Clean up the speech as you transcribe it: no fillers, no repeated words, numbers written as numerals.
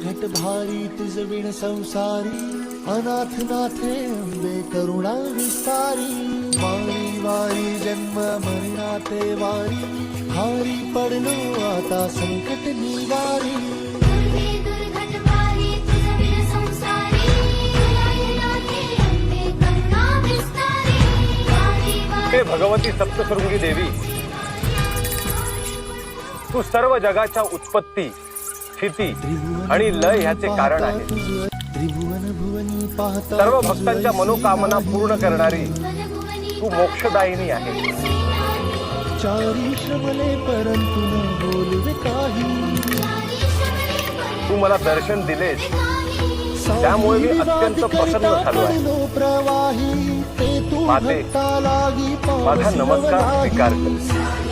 दुर्घट भारी तुझ विण संसारी, अनाथ नाथे अंबे करुणा विस्तारी, वारी वारी जन्म मरणाते वारी, हारी पडलो आता संकट निवारी। हे भगवती सप्तशृंगी देवी, तू सर्व जगाच्या उत्पत्ती, स्थिती आणि लय ह्याचे कारण आहे। सर्व भक्तांच्या मनोकामना पूर्ण करणारी तू मोक्षदायिनी आहे। चारी श्रमले परंतु न बोलवे काही, तू मला दर्शन दिलेस त्यामुळे मी अत्यंत प्रसन्न झालो आहे। प्रवाही ते तू माते, भक्ता लागी माझा नमस्कार स्वीकार कर।